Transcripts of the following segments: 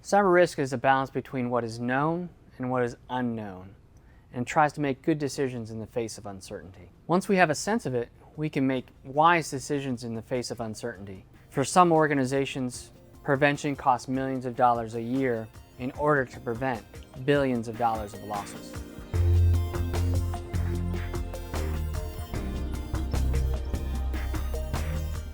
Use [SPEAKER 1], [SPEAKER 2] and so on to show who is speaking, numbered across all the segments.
[SPEAKER 1] Cyber risk is a balance between what is known and what is unknown, and tries to make good decisions in the face of uncertainty. Once we have a sense of it, we can make wise decisions in the face of uncertainty. For some organizations, prevention costs millions of dollars a year in order to prevent billions of dollars of losses.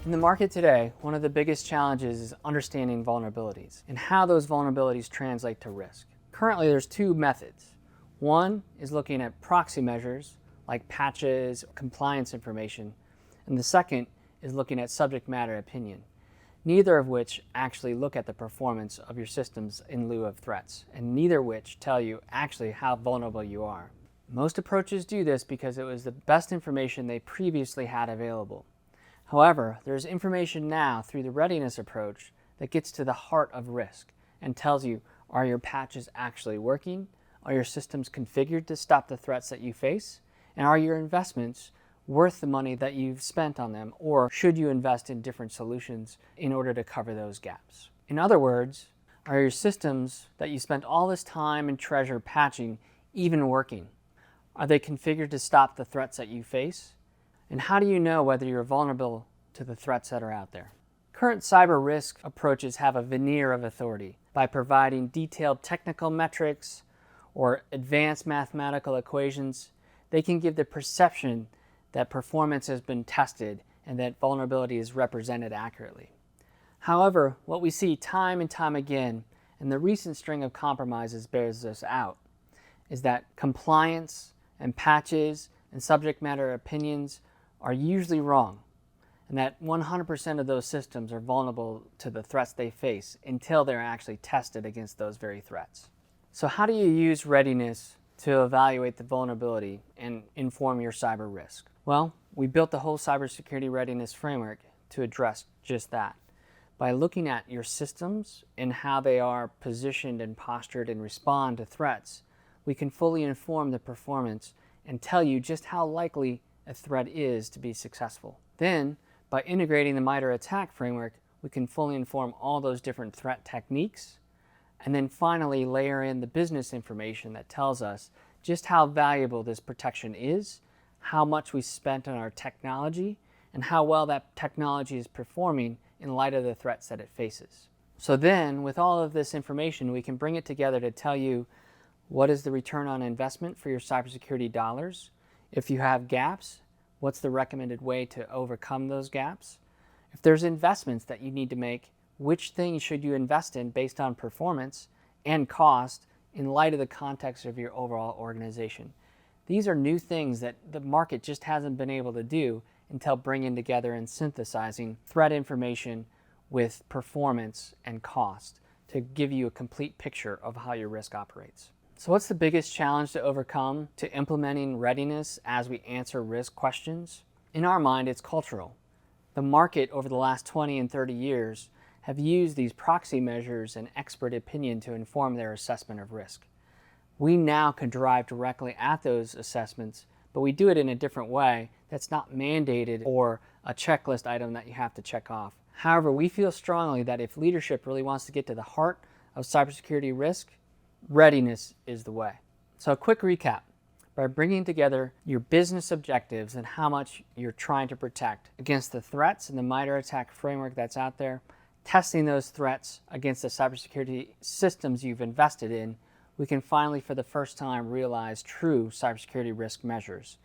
[SPEAKER 1] In the market today, one of the biggest challenges is understanding vulnerabilities and how those vulnerabilities translate to risk. Currently, there's two methods. One is looking at proxy measures like patches, compliance information, and the second is looking at subject matter opinion, neither of which actually look at the performance of your systems in lieu of threats, and neither which tell you actually how vulnerable you are. Most approaches do this because it was the best information they previously had available. However, there's information now through the Readiness Approach that gets to the heart of risk and tells you, are your patches actually working? Are your systems configured to stop the threats that you face? And are your investments worth the money that you've spent on them, or should you invest in different solutions in order to cover those gaps? In other words, are your systems that you spent all this time and treasure patching even working? Are they configured to stop the threats that you face? And how do you know whether you're vulnerable to the threats that are out there? Current cyber risk approaches have a veneer of authority by providing detailed technical metrics or advanced mathematical equations. They can give the perception that performance has been tested and that vulnerability is represented accurately. However, what we see time and time again, and the recent string of compromises bears this out, is that compliance and patches and subject matter opinions are usually wrong, and that 100% of those systems are vulnerable to the threats they face until they're actually tested against those very threats. So how do you use readiness to evaluate the vulnerability and inform your cyber risk? Well, we built the whole Cybersecurity Readiness Framework to address just that. By looking at your systems and how they are positioned and postured and respond to threats, we can fully inform the performance and tell you just how likely a threat is to be successful. Then, by integrating the MITRE ATT&CK framework, we can fully inform all those different threat techniques, and then finally layer in the business information that tells us just how valuable this protection is, how much we spent on our technology, and how well that technology is performing in light of the threats that it faces. So then, with all of this information, we can bring it together to tell you what is the return on investment for your cybersecurity dollars. If you have gaps, what's the recommended way to overcome those gaps? If there's investments that you need to make, which things should you invest in based on performance and cost in light of the context of your overall organization? These are new things that the market just hasn't been able to do until bringing together and synthesizing threat information with performance and cost to give you a complete picture of how your risk operates. So what's the biggest challenge to overcome to implementing readiness as we answer risk questions? In our mind, it's cultural. The market over the last 20 and 30 years have used these proxy measures and expert opinion to inform their assessment of risk. We now can drive directly at those assessments, but we do it in a different way that's not mandated or a checklist item that you have to check off. However, we feel strongly that if leadership really wants to get to the heart of cybersecurity risk, readiness is the way. So a quick recap. By bringing together your business objectives and how much you're trying to protect against the threats in the MITRE ATT&CK framework that's out there, testing those threats against the cybersecurity systems you've invested in, we can finally for the first time realize true cybersecurity risk measures.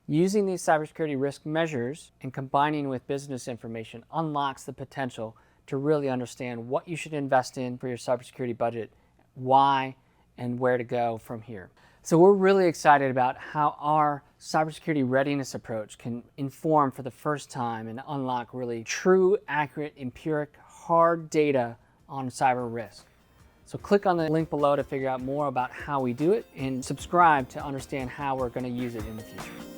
[SPEAKER 1] Using these cybersecurity risk measures and combining with business information unlocks the potential to really understand what you should invest in for your cybersecurity budget, why, and where to go from here. So we're really excited about how our cybersecurity readiness approach can inform for the first time and unlock really true, accurate, empiric, hard data on cyber risk. So click on the link below to figure out more about how we do it and subscribe to understand how we're going to use it in the future.